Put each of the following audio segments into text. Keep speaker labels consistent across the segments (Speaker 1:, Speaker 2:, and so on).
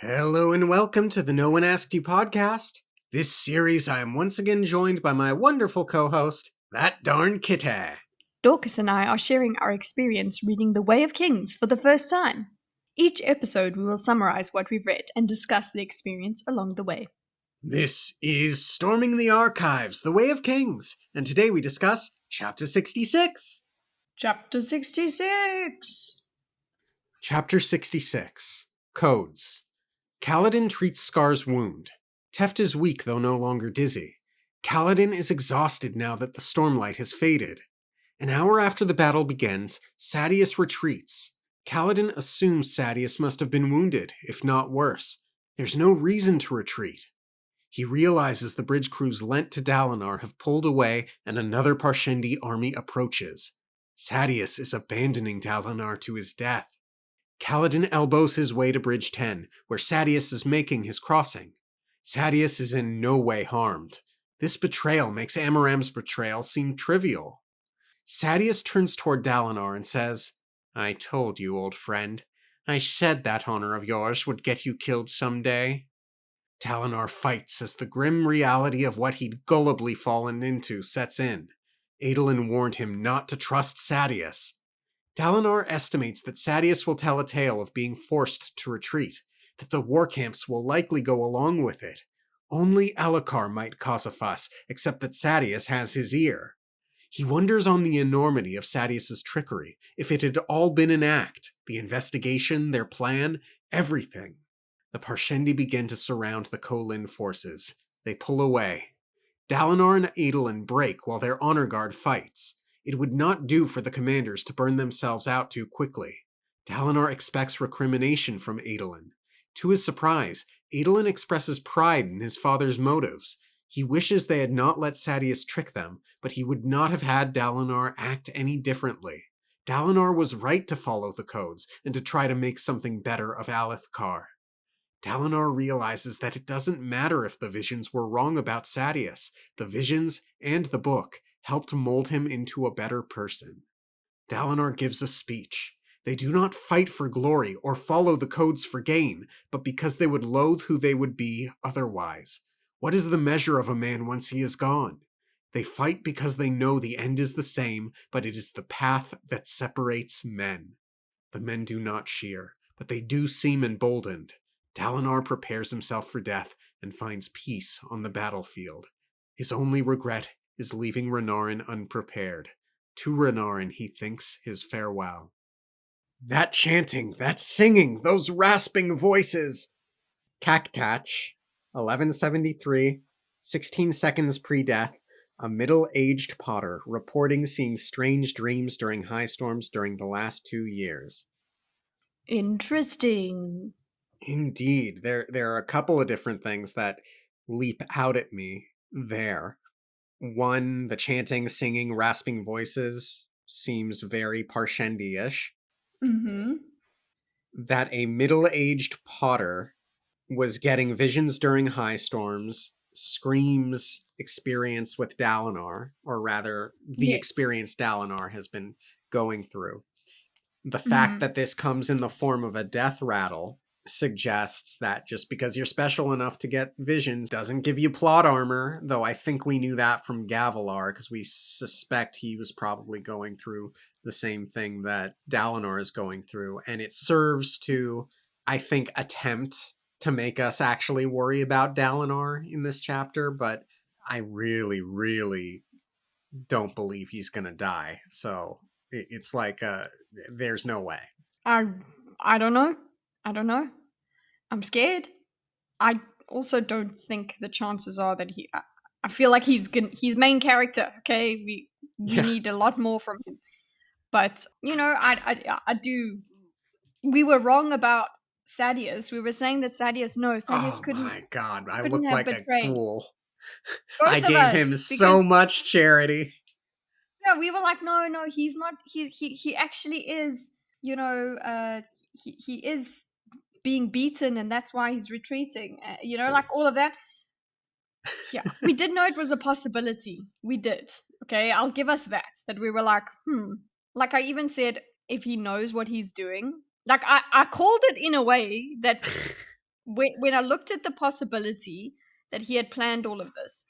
Speaker 1: Hello and welcome to the No One Asked You podcast. This series I am once again joined by my wonderful co-host, that darn Kitty.
Speaker 2: Dorkus and I are sharing our experience reading The Way of Kings for the first time. Each episode we will summarize what we've read and discuss the experience along the way.
Speaker 1: This is Storming the Archives, The Way of Kings, and today we discuss Chapter 66.
Speaker 2: Chapter 66!
Speaker 1: Chapter 66. Codes. Kaladin treats Scar's wound. Teft is weak though no longer dizzy. Kaladin is exhausted now that the stormlight has faded. An hour after the battle begins, Sadeas retreats. Kaladin assumes Sadeas must have been wounded, if not worse. There's no reason to retreat. He realizes the bridge crews lent to Dalinar have pulled away and another Parshendi army approaches. Sadeas is abandoning Dalinar to his death. Kaladin elbows his way to Bridge 10, where Sadeas is making his crossing. Sadeas is in no way harmed. This betrayal makes Amaram's betrayal seem trivial. Sadeas turns toward Dalinar and says, "I told you, old friend. I said that honor of yours would get you killed someday." Dalinar fights as the grim reality of what he'd gullibly fallen into sets in. Adolin warned him not to trust Sadeas. Dalinar estimates that Sadeas will tell a tale of being forced to retreat, that the war camps will likely go along with it. Only Elhokar might cause a fuss, except that Sadeas has his ear. He wonders on the enormity of Sadeas' trickery, if it had all been an act, the investigation, their plan, everything. The Parshendi begin to surround the Kholin forces. They pull away. Dalinar and Adolin break while their honor guard fights. It would not do for the commanders to burn themselves out too quickly. Dalinar expects recrimination from Adolin. To his surprise, Adolin expresses pride in his father's motives. He wishes they had not let Sadeas trick them, but he would not have had Dalinar act any differently. Dalinar was right to follow the codes and to try to make something better of Alethkar. Dalinar realizes that it doesn't matter if the visions were wrong about Sadeas. The visions and the book helped mold him into a better person. Dalinar gives a speech. They do not fight for glory or follow the codes for gain, but because they would loathe who they would be otherwise. What is the measure of a man once he is gone? They fight because they know the end is the same, but it is the path that separates men. The men do not cheer, but they do seem emboldened. Dalinar prepares himself for death and finds peace on the battlefield. His only regret is leaving Renarin unprepared. To Renarin he thinks his farewell. That chanting, that singing, those rasping voices! Caktach, 1173, 16 seconds pre-death, a middle-aged potter reporting seeing strange dreams during high storms during the last 2 years.
Speaker 2: Interesting.
Speaker 1: Indeed. There are a couple of different things that leap out at me there. One, the chanting, singing, rasping voices seems very Parshendi-ish.
Speaker 2: Mm-hmm.
Speaker 1: That a middle-aged potter was getting visions during high storms, screams experience with Dalinar, or rather, the experience Dalinar has been going through. The fact that this comes in the form of a death rattle suggests that just because you're special enough to get visions doesn't give you plot armor, though I think we knew that from Gavilar, because we suspect he was probably going through the same thing that Dalinar is going through, and it serves to, I think, attempt to make us actually worry about Dalinar in this chapter, but I really, really don't believe he's gonna die, so it's like, there's no way.
Speaker 2: I don't know. I'm scared. I also don't think the chances are that I feel like he's main character. Okay, we need a lot more from him. But I do. We were wrong about Sadeas. We were saying that Sadeas couldn't.
Speaker 1: Oh my god, I
Speaker 2: couldn't
Speaker 1: look
Speaker 2: have
Speaker 1: like a
Speaker 2: betrayed.
Speaker 1: fool.
Speaker 2: Both
Speaker 1: I
Speaker 2: of
Speaker 1: gave
Speaker 2: us,
Speaker 1: him
Speaker 2: because
Speaker 1: so much charity.
Speaker 2: yeah, we were like, no, he's not. He actually is. He is being beaten, and that's why he's retreating. Like all of that. Yeah, we did know it was a possibility. We did. Okay, I'll give us that we were like, like I even said, if he knows what he's doing, like I called it in a way that when I looked at the possibility that he had planned all of this,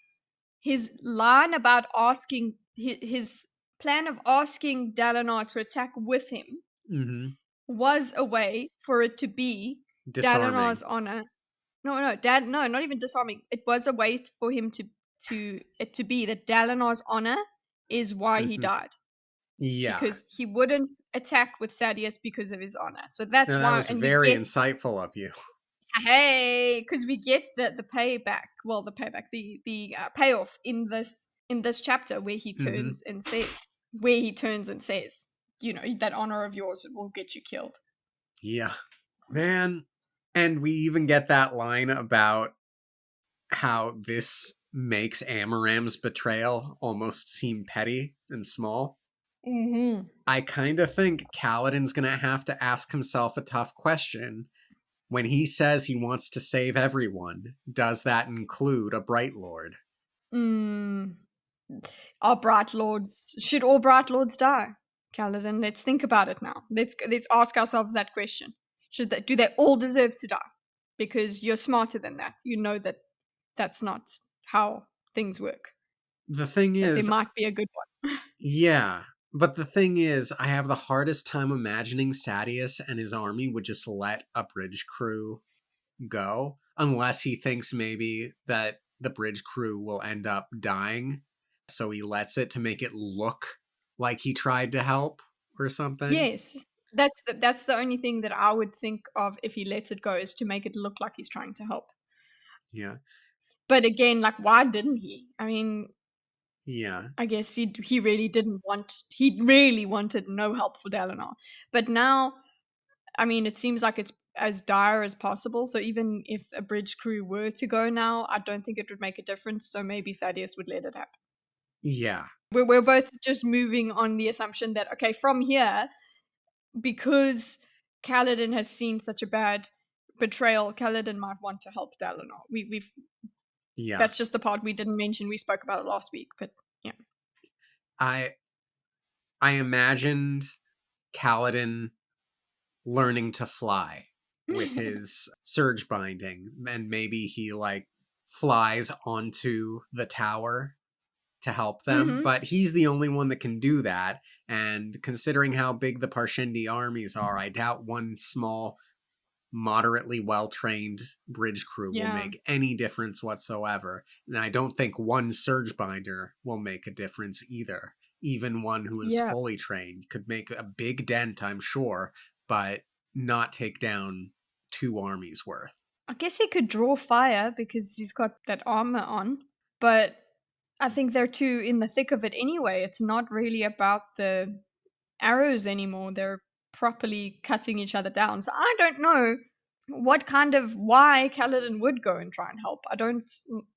Speaker 2: his line about asking his plan of asking Dalinar to attack with him
Speaker 1: Mm-hmm.
Speaker 2: was a way for it to be
Speaker 1: Disarming.
Speaker 2: Dalinar's honor. No, not even disarming. It was a way for him to be that Dalinar's honor is why he
Speaker 1: Mm-hmm.
Speaker 2: died,
Speaker 1: Yeah.
Speaker 2: because he wouldn't attack with Sadeas because of his honor. So that's
Speaker 1: Now, that
Speaker 2: why,
Speaker 1: was
Speaker 2: and we
Speaker 1: very
Speaker 2: get
Speaker 1: insightful of you.
Speaker 2: hey, because we get the payback. Well, the payback, the payoff in this chapter where he
Speaker 1: Mm-hmm.
Speaker 2: turns and says, where he turns and says, that honor of yours will get you killed.
Speaker 1: Yeah. Man. And we even get that line about how this makes Amaram's betrayal almost seem petty and small.
Speaker 2: Mm-hmm.
Speaker 1: I kind of think Kaladin's going to have to ask himself a tough question. When he says he wants to save everyone, does that include a Bright Lord?
Speaker 2: Mm. Are Bright Lords, should all Bright Lords die? Kaladin, let's think about it now. Let's ask ourselves that question. Do they all deserve to die? Because you're smarter than that. You know that that's not how things work.
Speaker 1: The thing
Speaker 2: That there
Speaker 1: is,
Speaker 2: might be a good one.
Speaker 1: yeah, but the thing is, I have the hardest time imagining Sadeas and his army would just let a bridge crew go, unless he thinks maybe that the bridge crew will end up dying, so he lets it to make it look like he tried to help or something.
Speaker 2: Yes. That's the only thing that I would think of if he lets it go, is to make it look like he's trying to help.
Speaker 1: Yeah.
Speaker 2: But again, like, why didn't he? I mean,
Speaker 1: Yeah.
Speaker 2: I guess he really didn't want, he really wanted no help for Dalinar. But now, I mean, it seems like it's as dire as possible. So even if a bridge crew were to go now, I don't think it would make a difference. So maybe Sadeas would let it happen.
Speaker 1: Yeah.
Speaker 2: We're both just moving on the assumption that, okay, from here, because Kaladin has seen such a bad betrayal, Kaladin might want to help Dalinar. We've
Speaker 1: Yeah.
Speaker 2: That's just the part we didn't mention. We spoke about it last week, but yeah.
Speaker 1: I I imagined Kaladin learning to fly with his surge binding, and maybe he like flies onto the tower to help them,
Speaker 2: Mm-hmm.
Speaker 1: but he's the only one that can do that. And considering how big the Parshendi armies are, I doubt one small, moderately well trained bridge crew will
Speaker 2: Yeah.
Speaker 1: make any difference whatsoever. And I don't think one surge binder will make a difference either. Even one who is
Speaker 2: Yeah.
Speaker 1: fully trained could make a big dent, I'm sure, but not take down two armies worth.
Speaker 2: I guess he could draw fire because he's got that armor on, but I think they're too in the thick of it anyway. It's not really about the arrows anymore. They're properly cutting each other down. So I don't know why Kaladin would go and try and help. I don't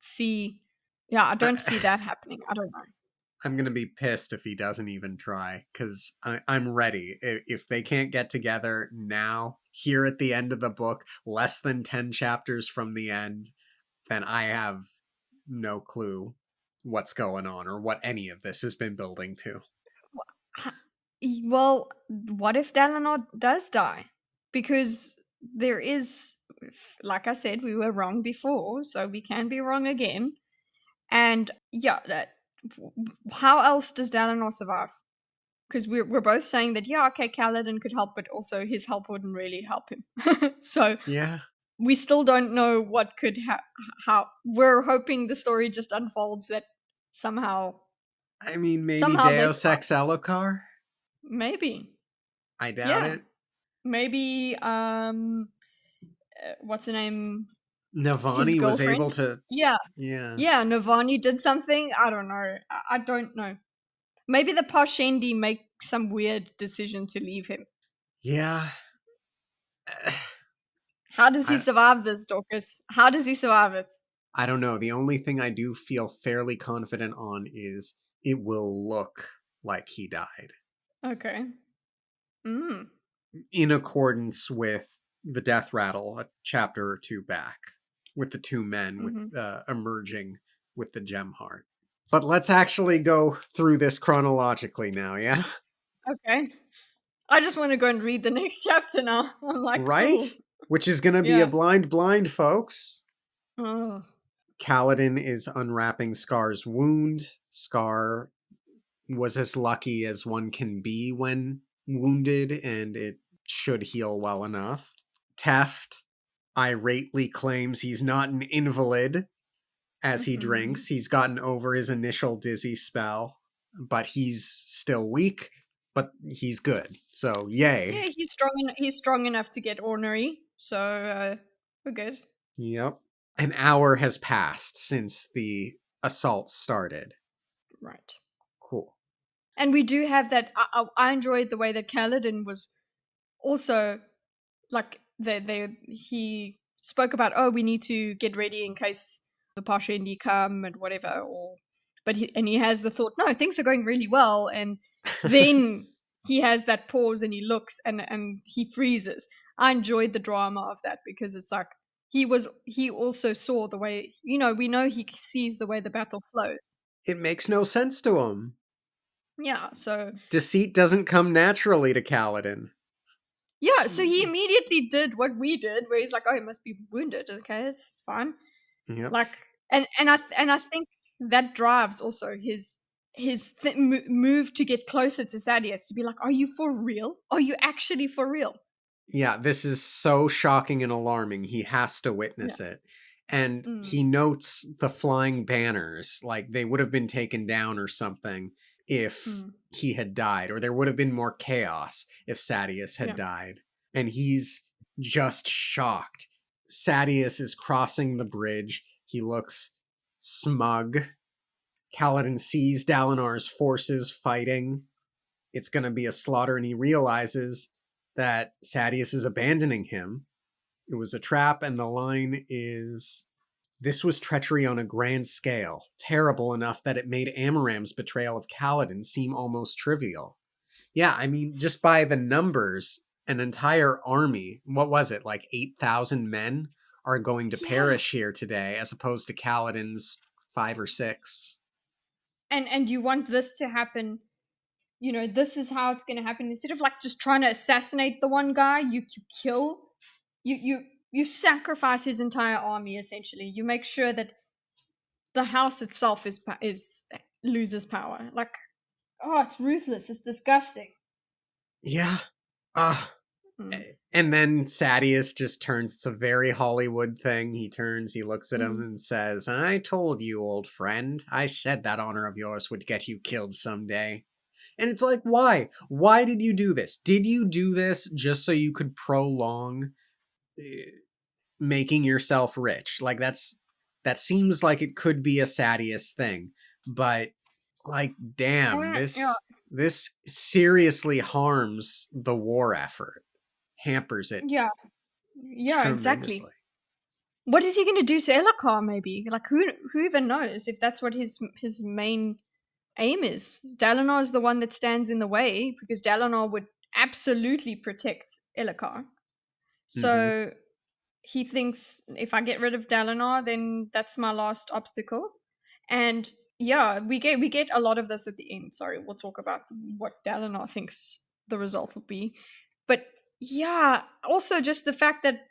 Speaker 2: see, yeah, I don't see that happening. I don't know.
Speaker 1: I'm gonna be pissed if he doesn't even try, because I'm ready. If they can't get together now, here at the end of the book, less than 10 chapters from the end, then I have no clue what's going on or what any of this has been building to.
Speaker 2: Well, what if Dalinar does die? Because there is, like I said, we were wrong before, so we can be wrong again. And yeah, how else does Dalinar survive? Because we're both saying that, yeah, okay, Kaladin could help, but also his help wouldn't really help him. So
Speaker 1: Yeah.
Speaker 2: we still don't know what could how. We're hoping the story just unfolds that somehow
Speaker 1: I mean, maybe
Speaker 2: somehow they
Speaker 1: Deus
Speaker 2: survive.
Speaker 1: Ex Elokar?
Speaker 2: Maybe.
Speaker 1: I doubt
Speaker 2: Yeah.
Speaker 1: it.
Speaker 2: Maybe what's her name? His
Speaker 1: Navani was able
Speaker 2: girlfriend?
Speaker 1: to.
Speaker 2: Yeah.
Speaker 1: Yeah.
Speaker 2: Yeah, Navani did something. I don't know. I don't know. Maybe the Parshendi make some weird decision to leave him.
Speaker 1: Yeah.
Speaker 2: How does he
Speaker 1: I,
Speaker 2: survive this, Dorkus? How does he survive it?
Speaker 1: I don't know. The only thing I do feel fairly confident on is it will look like he died,
Speaker 2: Okay. Mm.
Speaker 1: in accordance with the death rattle a chapter or two back, with the two men with
Speaker 2: Mm-hmm.
Speaker 1: emerging with the gem heart. But let's actually go through this chronologically now, yeah?
Speaker 2: Okay. I just want to go and read the next chapter now. I'm like,
Speaker 1: Right?
Speaker 2: cool.
Speaker 1: which is going to be a
Speaker 2: Yeah.
Speaker 1: blind, folks.
Speaker 2: Oh.
Speaker 1: Kaladin is unwrapping Scar's wound. Scar was as lucky as one can be when wounded, and it should heal well enough. Teft irately claims he's not an invalid as he drinks. He's gotten over his initial dizzy spell, but he's still weak, but he's good. So,
Speaker 2: Yeah,
Speaker 1: yay.
Speaker 2: he's strong enough to get ornery. So we're good.
Speaker 1: Yep. An hour has passed since the assault started.
Speaker 2: Right.
Speaker 1: Cool.
Speaker 2: And we do have that. I enjoyed the way that Kaladin was also like he spoke about, oh, we need to get ready in case the Pasha Indy come and whatever, or but he has the thought, no, things are going really well, and then he has that pause and he looks and he freezes. I enjoyed the drama of that because it's like he also saw the way, we know he sees the way the battle flows.
Speaker 1: It makes no sense to him.
Speaker 2: Yeah, so
Speaker 1: Deceit doesn't come naturally to Kaladin.
Speaker 2: yeah, so he immediately did what we did, where he's like, "Oh, he must be wounded. Okay, it's fine."
Speaker 1: Yep.
Speaker 2: Like, and I think that drives also his move to get closer to Sadius, to be like, "Are you for real? Are you actually for real?"
Speaker 1: Yeah, this is so shocking and alarming. He has to
Speaker 2: Yeah.
Speaker 1: witness it. And
Speaker 2: Mm,
Speaker 1: he notes the flying banners, like they would have been taken down or something if
Speaker 2: mm,
Speaker 1: he had died, or there would have been more chaos if Sadius had
Speaker 2: yeah.
Speaker 1: died. And he's just shocked. Sadius is crossing the bridge. He looks smug. Kaladin sees Dalinar's forces fighting. It's going to be a slaughter, and he realizes that Sadius is abandoning him. It was a trap, and the line is, "This was treachery on a grand scale, terrible enough that it made Amaram's betrayal of Kaladin seem almost trivial." Yeah, I mean, just by the numbers, an entire army, what was it, like 8,000 men, are going to
Speaker 2: Yeah.
Speaker 1: perish here today, as opposed to Kaladin's 5 or 6.
Speaker 2: And you want this to happen, this is how it's going to happen. Instead of like just trying to assassinate the one guy, you kill, you sacrifice his entire army. Essentially, you make sure that the house itself is loses power. Like, oh, it's ruthless. It's disgusting.
Speaker 1: Yeah. Ah.
Speaker 2: Mm.
Speaker 1: And then Sadius just turns. It's a very Hollywood thing. He turns, he looks at him
Speaker 2: Mm.
Speaker 1: and says, "I told you, old friend. I said that honor of yours would get you killed someday." And it's like, why? Why did you do this? Did you do this just so you could prolong making yourself rich? Like, that seems like it could be a Sadius thing. But, like, damn,
Speaker 2: Yeah,
Speaker 1: this seriously harms the war effort, hampers it
Speaker 2: yeah, yeah, exactly.
Speaker 1: tremendously.
Speaker 2: What is he going to do to Elakar? Maybe, like, who even knows if that's what his main aim is. Dalinar is the one that stands in the way because Dalinar would absolutely protect Elakar.
Speaker 1: Hmm.
Speaker 2: So he thinks, if I get rid of Dalinar, then that's my last obstacle. And yeah, we get a lot of this at the end. Sorry, we'll talk about what Dalinar thinks the result will be. But yeah, also just the fact that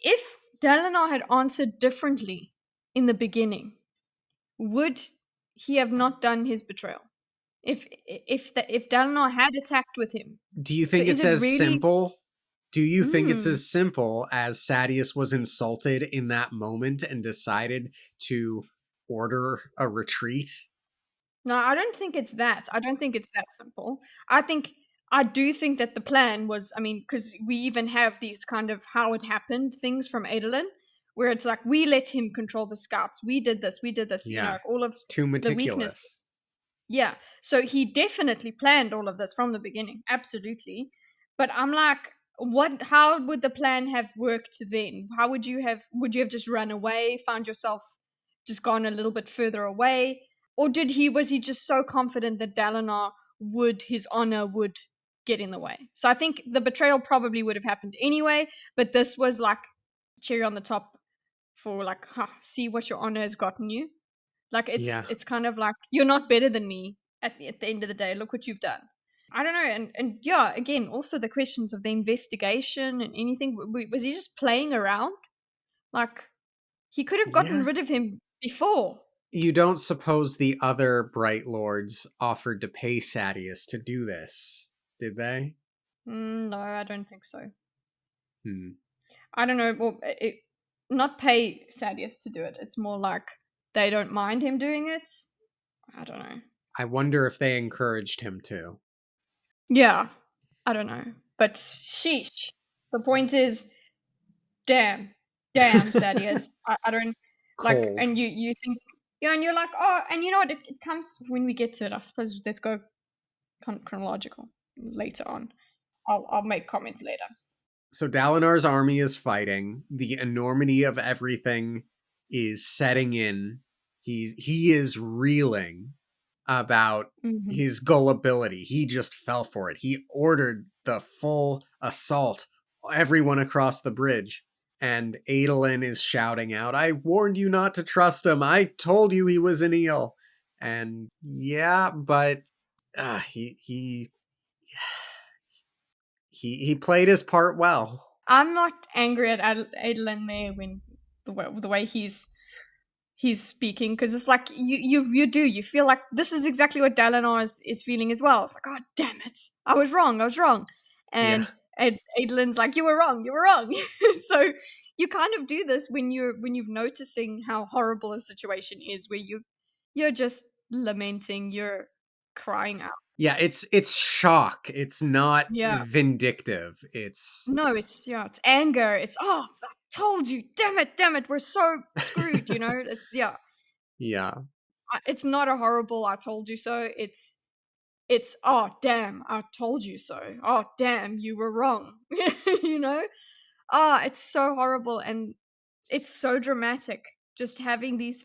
Speaker 2: if Dalinar had answered differently in the beginning, would he have not done his betrayal? If Dalinar had attacked with him.
Speaker 1: Do you
Speaker 2: So
Speaker 1: think
Speaker 2: is
Speaker 1: it's
Speaker 2: it
Speaker 1: as
Speaker 2: really
Speaker 1: simple? Do you think it's
Speaker 2: mm,
Speaker 1: as simple as Sadius was insulted in that moment and decided to order a retreat?
Speaker 2: no, I don't think it's that. I don't think it's that simple. I do think that the plan was, I mean, because we even have these kind of how it happened things from Adolin, where it's like we let him control the scouts. We did this,
Speaker 1: Yeah,
Speaker 2: like all of
Speaker 1: it's too
Speaker 2: the weakness.
Speaker 1: meticulous.
Speaker 2: Yeah. So he definitely planned all of this from the beginning. Absolutely. But I'm like, how would the plan have worked then? How would you have just run away, found yourself just gone a little bit further away? Or was he just so confident that Dalinar his honor would get in the way? So I think the betrayal probably would have happened anyway, but this was like cherry on the top for like, see what your honor has gotten you. Like it's
Speaker 1: Yeah.
Speaker 2: it's kind of like, you're not better than me at the end of the day. Look what you've done. I don't know, and yeah, again, also the questions of the investigation and anything. Was he just playing around? Like he could have gotten
Speaker 1: Yeah.
Speaker 2: rid of him before.
Speaker 1: You don't suppose the other Bright Lords offered to pay Sadius to do this, did they?
Speaker 2: No, I don't think so.
Speaker 1: Hmm.
Speaker 2: I don't know. Well, not pay Sadius to do it. It's more like they don't mind him doing it. I don't know.
Speaker 1: I wonder if they encouraged him to.
Speaker 2: Yeah, I don't know. But sheesh. The point is, damn, damn, Sadius. I don't like,
Speaker 1: Cold.
Speaker 2: and you think, yeah, and you're like, oh, and you know what? It comes when we get to it. I suppose let's go chronological later on. I'll make comment later.
Speaker 1: So Dalinar's army is fighting. The enormity of everything is setting in. He is reeling about
Speaker 2: Hmm.
Speaker 1: his gullibility. He just fell for it. He ordered the full assault, everyone across the bridge. And Adolin is shouting out, I warned you not to trust him. I told you he was an eel. And yeah, but he played his part well.
Speaker 2: I'm not angry at Adolin there when the way he's speaking, because it's like you feel like this is exactly what Dalinar is feeling as well. It's like, oh damn it, I was wrong,
Speaker 1: Yeah.
Speaker 2: and Adelin's like, you were wrong. So you kind of do this when you're noticing how horrible a situation is, where you're just lamenting, you're crying out.
Speaker 1: Yeah, it's shock. It's not
Speaker 2: Yeah,
Speaker 1: vindictive. It's
Speaker 2: no, it's anger. It's, oh, I told you, damn it, we're so screwed. It's, yeah.
Speaker 1: yeah.
Speaker 2: It's not a horrible "I told you so." It's "Oh damn, I told you so. Oh damn, you were wrong." you know? It's so horrible, and it's so dramatic. Just having these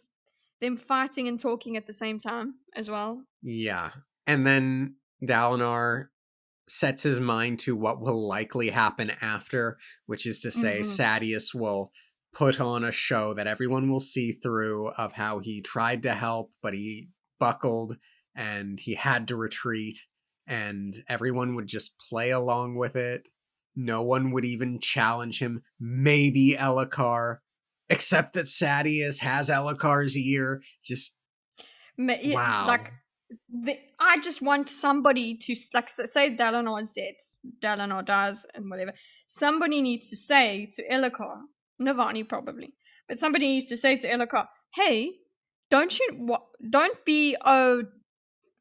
Speaker 2: them fighting and talking at the same time as well.
Speaker 1: Yeah. And then Dalinar sets his mind to what will likely happen after, which is to say,
Speaker 2: Mhm.
Speaker 1: Sadius will put on a show that everyone will see through of how he tried to help, but he buckled and he had to retreat, and everyone would just play along with it. No one would even challenge him. Maybe Elhokar, except that Sadius has Elhokar's ear. Just
Speaker 2: Yeah,
Speaker 1: wow.
Speaker 2: like I just want somebody to like say Dalinar is dead, Dalinar dies, and whatever. Somebody needs to say to Elhokar, Navani probably, but somebody needs to say to Elhokar, "Hey, don't be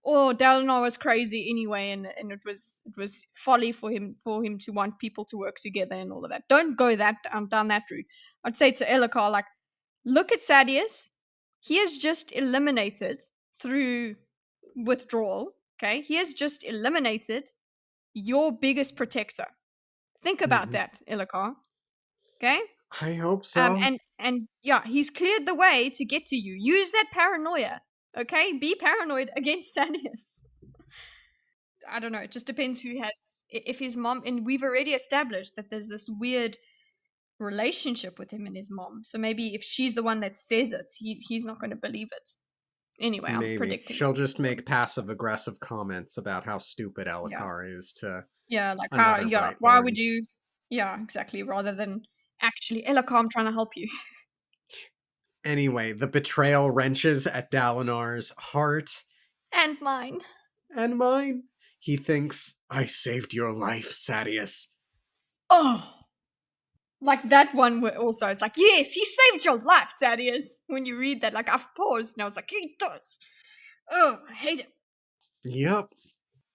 Speaker 2: Dalinar was crazy anyway, and it was folly for him to want people to work together and all of that. Don't go down that route." I'd say to Elhokar, like, look at Sadius. He is just eliminated through withdrawal. Okay, he has just eliminated your biggest protector. Think about
Speaker 1: Mhm.
Speaker 2: that, Elhokar. Okay,
Speaker 1: I hope so.
Speaker 2: and yeah, he's cleared the way to get to you. Use that paranoia. Okay, be paranoid against Sadius. I don't know. It just depends who has. If his mom, and we've already established that there's this weird relationship with him and his mom. So maybe if she's the one that says it, he's not going to believe it. Anyway, I'm
Speaker 1: Maybe.
Speaker 2: predicting
Speaker 1: She'll
Speaker 2: at
Speaker 1: just
Speaker 2: this
Speaker 1: make
Speaker 2: point.
Speaker 1: passive aggressive comments about how stupid
Speaker 2: Yeah,
Speaker 1: Elhokar is to
Speaker 2: yeah, like how?
Speaker 1: another
Speaker 2: Yeah,
Speaker 1: Bright
Speaker 2: why
Speaker 1: Lord.
Speaker 2: would you? Yeah, exactly. Rather than actually, Elaka, I'm trying to help you.
Speaker 1: Anyway, the betrayal wrenches at Dalinar's heart
Speaker 2: And mine.
Speaker 1: and mine. He thinks, I saved your life, Sadius.
Speaker 2: Oh, like that one. Where also, it's like, yes, he saved your life, Sadius. When you read that, like I've paused and I was like, he does. Oh, I hate it.
Speaker 1: Yep.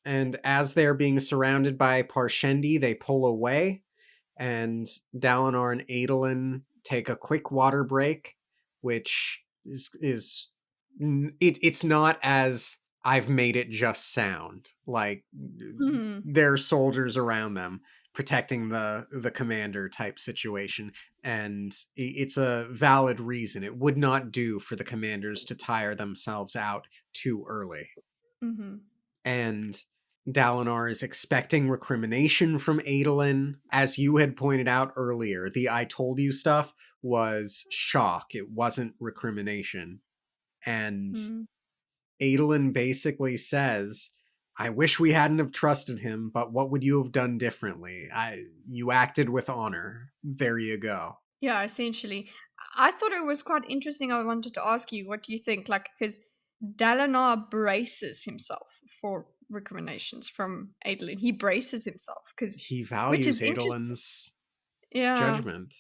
Speaker 1: And as they're being surrounded by Parshendi, they pull away, and Dalinar and Adolin take a quick water break, which is it's not as I've made it just sound like
Speaker 2: Hmm.
Speaker 1: there are soldiers around them protecting the commander type situation, and it's a valid reason. It would not do for the commanders to tire themselves out too early,
Speaker 2: Hmm.
Speaker 1: and Dalinar is expecting recrimination from Adolin. As you had pointed out earlier, the I told you stuff was shock. It wasn't recrimination. And
Speaker 2: Hmm.
Speaker 1: Adolin basically says, I wish we hadn't have trusted him, but what would you have done differently? You acted with honor. There you go.
Speaker 2: Yeah, essentially. I thought it was quite interesting. I wanted to ask you, what do you think? Like, because Dalinar braces himself for recriminations from Adolin. He braces himself because,
Speaker 1: He
Speaker 2: which is
Speaker 1: values
Speaker 2: interesting.
Speaker 1: Adolin's
Speaker 2: Yeah,
Speaker 1: judgment.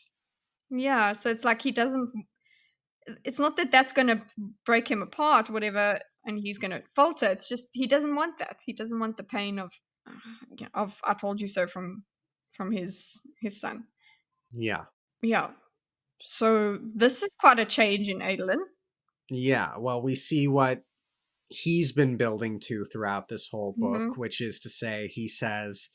Speaker 2: yeah. So it's like he doesn't. It's not that that's going to break him apart, whatever, and he's going to falter. It's just he doesn't want that. He doesn't want the pain of "I told you so" from his son.
Speaker 1: Yeah.
Speaker 2: Yeah. So this is quite a change in Adolin.
Speaker 1: Yeah, well, we see what he's been building to throughout this whole book,
Speaker 2: Hmm.
Speaker 1: which is to say, he says,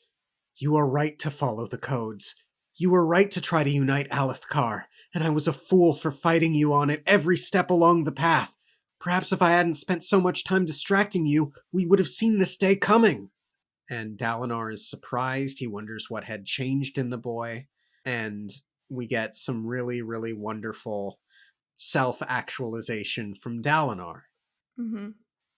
Speaker 1: "You are right to follow the codes. You were right to try to unite Alethkar, and I was a fool for fighting you on it every step along the path. Perhaps if I hadn't spent so much time distracting you, we would have seen this day coming." And Dalinar is surprised. He wonders what had changed in the boy. And we get some really, really wonderful self-actualization from Dalinar.
Speaker 2: Hmm.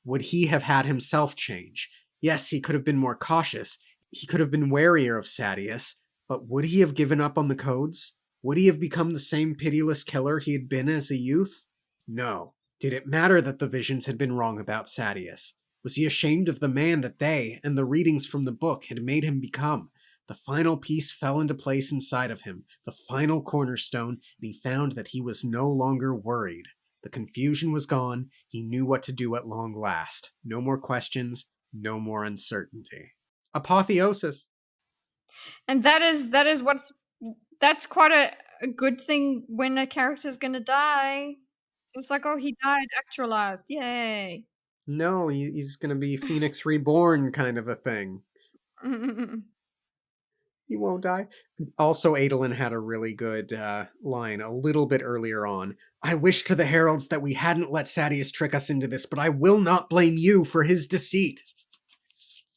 Speaker 1: Would he have had himself change? Yes, he could have been more cautious. He could have been warier of Sadeas, but would he have given up on the codes? Would he have become the same pitiless killer he had been as a youth? No. Did it matter that the visions had been wrong about Sadeas? Was he ashamed of the man that they, and the readings from the book, had made him become? The final piece fell into place inside of him, the final cornerstone, and he found that he was no longer worried. The confusion was gone. He knew what to do at long last. No more questions, no more uncertainty. Apotheosis.
Speaker 2: And that is that's quite a good thing when a character's gonna die. It's like, oh, he died actualized. Yay.
Speaker 1: No, he's going to be Phoenix Reborn kind of a thing. He won't die. Also, Adolin had a really good line a little bit earlier on. "I wish to the heralds that we hadn't let Sadeas trick us into this, but I will not blame you for his deceit."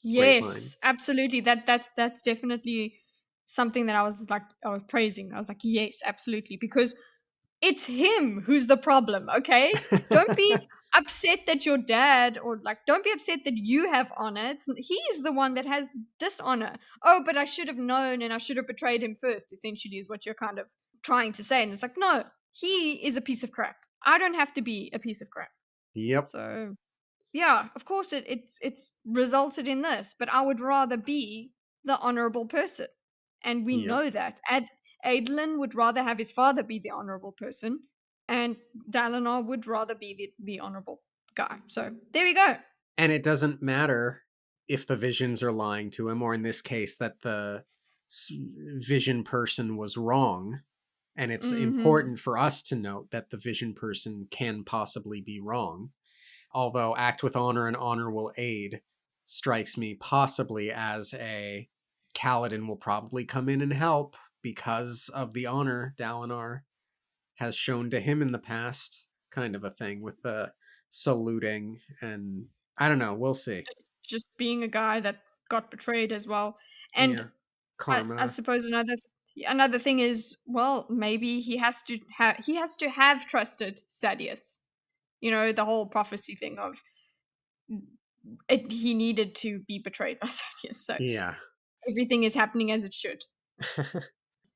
Speaker 1: Great line.
Speaker 2: Yes, absolutely. That's definitely something that I was praising. I was like, yes, absolutely, because it's him who's the problem, okay? Don't be upset that your dad, or like, don't be upset that you have honor. He's the one that has dishonor. Oh, but I should have known and I should have betrayed him first, essentially, is what you're kind of trying to say. And it's like, no, he is a piece of crap. I don't have to be a piece of crap.
Speaker 1: Yep.
Speaker 2: So yeah, of course it's resulted in this, but I would rather be the honorable person. And we
Speaker 1: Yep.
Speaker 2: know that. Adlin would rather have his father be the honorable person, and Dalinar would rather be the honorable guy. So there we go.
Speaker 1: And it doesn't matter if the visions are lying to him, or in this case, that the vision person was wrong. And it's
Speaker 2: Hmm.
Speaker 1: important for us to note that the vision person can possibly be wrong. Although act with honor and honor will aid strikes me possibly as a Kaladin will probably come in and help because of the honor Dalinar has shown to him in the past, kind of a thing with the saluting. And I don't know, we'll see.
Speaker 2: Just being a guy that got betrayed as well. And
Speaker 1: Yeah.
Speaker 2: I
Speaker 1: Karma.
Speaker 2: suppose another thing is, well, maybe he has to have trusted Sadeas. You know, the whole prophecy thing of he needed to be betrayed by Sadeas. So
Speaker 1: Yeah.
Speaker 2: everything is happening as it should.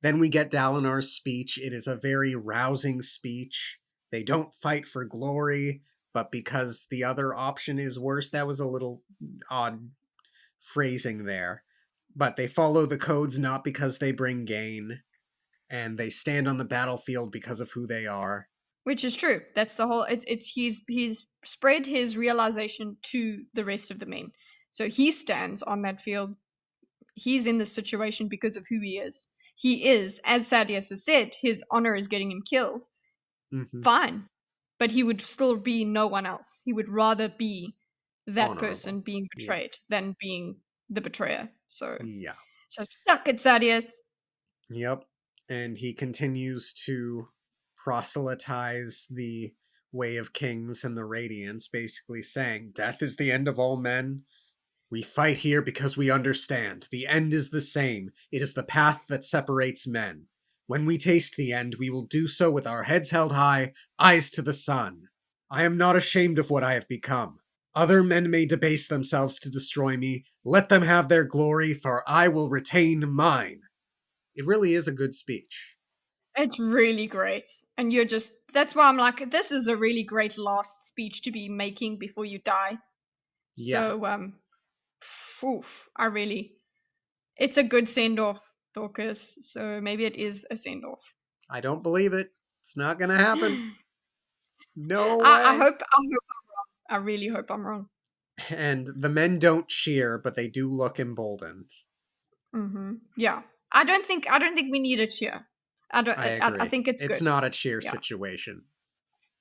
Speaker 1: Then we get Dalinar's speech. It is a very rousing speech. They don't fight for glory, but because the other option is worse. That was a little odd phrasing there. But they follow the codes not because they bring gain, and they stand on the battlefield because of who they are.
Speaker 2: Which is true. That's the whole. It's he's spread his realization to the rest of the men. So he stands on that field. He's in this situation because of who he is. He is, as Sadeas has said, his honor is getting him killed.
Speaker 1: Mm-hmm.
Speaker 2: Fine, but he would still be no one else. He would rather be that
Speaker 1: Honorable.
Speaker 2: person being
Speaker 1: Yeah.
Speaker 2: betrayed than being the betrayer.
Speaker 1: Yeah.
Speaker 2: So stuck it, Sadeas.
Speaker 1: Yep. And he continues to proselytize the way of kings and the radiance, basically saying, "Death is the end of all men. We fight here because we understand. The end is the same. It is the path that separates men. When we taste the end, we will do so with our heads held high, eyes to the sun. I am not ashamed of what I have become. Other men may debase themselves to destroy me. Let them have their glory, for I will retain mine. It really is a good speech.
Speaker 2: It's really great. And you're just, that's why I'm like, this is a really great last speech to be making before you die.
Speaker 1: Yeah,
Speaker 2: So, oof, it's a good send off, Dorcas. So maybe it is a send off.
Speaker 1: I don't believe it. It's not gonna happen.
Speaker 2: I,
Speaker 1: No
Speaker 2: I
Speaker 1: way.
Speaker 2: hope, I hope I'm wrong. I really hope I'm wrong.
Speaker 1: And the men don't cheer, but they do look emboldened.
Speaker 2: Yeah. I don't think we need a cheer.
Speaker 1: I
Speaker 2: I
Speaker 1: agree.
Speaker 2: think it's
Speaker 1: It's
Speaker 2: good.
Speaker 1: not a cheer
Speaker 2: Yeah.
Speaker 1: situation.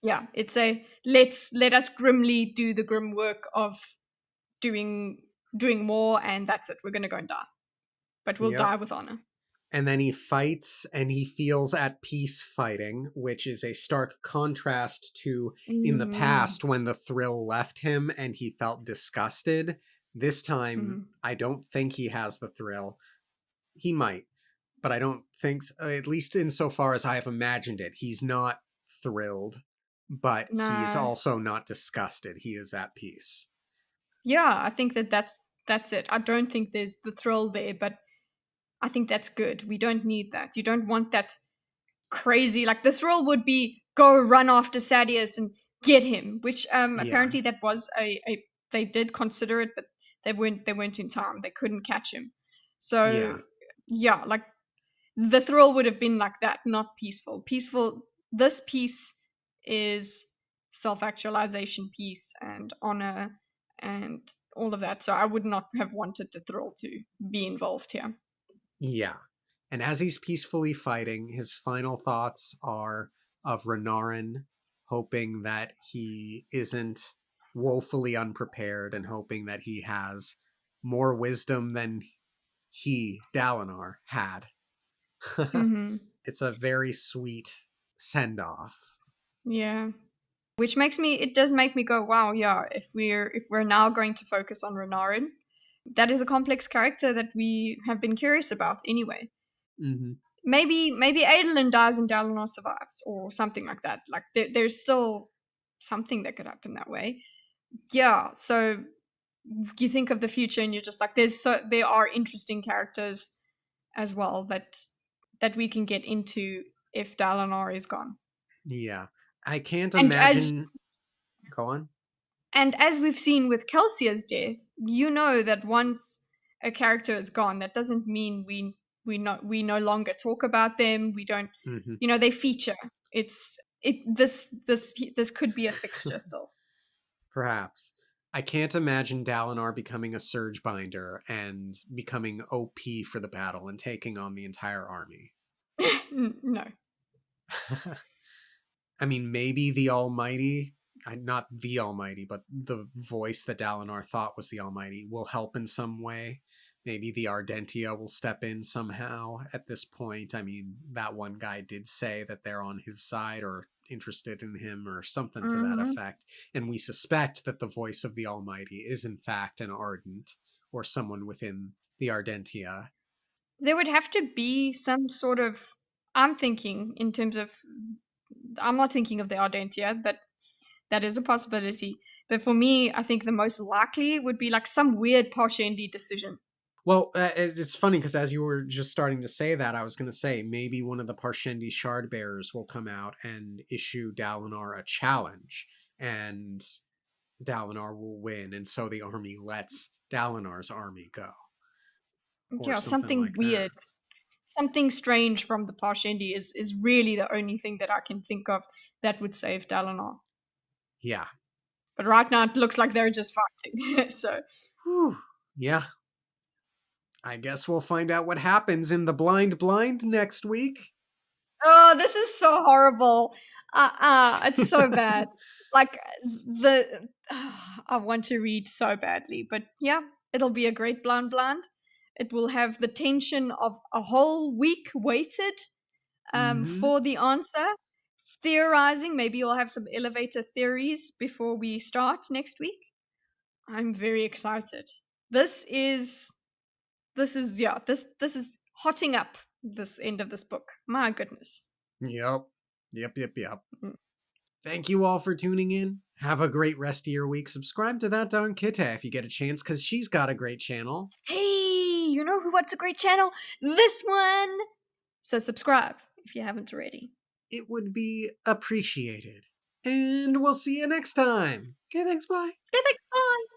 Speaker 2: Yeah. It's a, let us grimly do the grim work of doing, doing more, and that's it. We're going to go and die. But we'll
Speaker 1: Yep.
Speaker 2: die with honor.
Speaker 1: And then he fights and he feels at peace fighting, which is a stark contrast to in the
Speaker 2: Mm-hmm.
Speaker 1: past when the thrill left him and he felt disgusted. This time,
Speaker 2: Mm-hmm.
Speaker 1: I don't think he has the thrill. He might, but I don't think, at least insofar as I have imagined it, he's not thrilled, but he is
Speaker 2: No.
Speaker 1: also not disgusted. He is at peace.
Speaker 2: Yeah, I think that that's it. I don't think there's the thrill there, but I think that's good. We don't need that. You don't want that crazy, like the thrill would be go run after Sadius and get him, which
Speaker 1: Yeah,
Speaker 2: apparently that was a they did consider it, but they weren't in time. They couldn't catch him. So
Speaker 1: yeah,
Speaker 2: yeah, like the thrill would have been like that, not peaceful. Peaceful, this piece is self-actualization piece and honor and all of that. So I would not have wanted the thrill to be involved here.
Speaker 1: yeah. And as he's peacefully fighting, his final thoughts are of Renarin, hoping that he isn't woefully unprepared and hoping that he has more wisdom than he, Dalinar, had.
Speaker 2: Mm-hmm.
Speaker 1: It's a very sweet send off.
Speaker 2: Yeah. Which makes me, it does make me go, wow, yeah, if we're now going to focus on Renarin, that is a complex character that we have been curious about anyway.
Speaker 1: Mm-hmm.
Speaker 2: Maybe Adolin dies and Dalinar survives, or something like that. Like there's still something that could happen that way. Yeah, so you think of the future and you're just like, there are interesting characters as well that we can get into if Dalinar is gone.
Speaker 1: Yeah. I can't
Speaker 2: And as
Speaker 1: imagine. Go on.
Speaker 2: And as we've seen with Kelsia's death, you know that once a character is gone, that doesn't mean we no longer talk about them. We don't,
Speaker 1: Mm-hmm.
Speaker 2: they feature. This could be a fixture still.
Speaker 1: Perhaps. I can't imagine Dalinar becoming a surge binder and becoming OP for the battle and taking on the entire army.
Speaker 2: No.
Speaker 1: I mean, maybe the Almighty, not the Almighty, but the voice that Dalinar thought was the Almighty will help in some way. Maybe the Ardentia will step in somehow at this point. I mean, that one guy did say that they're on his side or interested in him or something to that
Speaker 2: Hmm.
Speaker 1: effect. And we suspect that the voice of the Almighty is, in fact, an Ardent or someone within the Ardentia.
Speaker 2: There would have to be some sort of. I'm thinking in terms of. I'm not thinking of the Ardentia, but that is a possibility. But for me, I think the most likely would be like some weird Parshendi decision.
Speaker 1: Well, it's funny because as you were just starting to say that, I was going to say maybe one of the Parshendi shard bearers will come out and issue Dalinar a challenge, and Dalinar will win, and so the army lets Dalinar's army go, or
Speaker 2: Yeah,
Speaker 1: something
Speaker 2: something
Speaker 1: like that.
Speaker 2: weird, something strange from the Parshendi is really the only thing that I can think of that would save Dalinar.
Speaker 1: Yeah.
Speaker 2: But right now, it looks like they're just fighting. So,
Speaker 1: Whew. Yeah. I guess we'll find out what happens in the Blind next week.
Speaker 2: oh, this is so horrible. It's so bad. Like the, I want to read so badly, but yeah, it'll be a great blind. It will have the tension of a whole week waited
Speaker 1: Mm-hmm.
Speaker 2: for the answer. Theorizing, maybe you'll have some elevator theories before we start next week. I'm very excited. This is this is hotting up this end of this book. My goodness.
Speaker 1: Yep. Yep. Yep. Yep.
Speaker 2: Mm.
Speaker 1: Thank you all for tuning in. Have a great rest of your week. Subscribe to That Darn Kita if you get a chance, because she's got a great channel.
Speaker 2: Hey, you know what's a great channel? This one! So subscribe if you haven't already.
Speaker 1: It would be appreciated. And we'll see you next time. Okay, thanks, bye.
Speaker 2: Yeah, thanks, bye!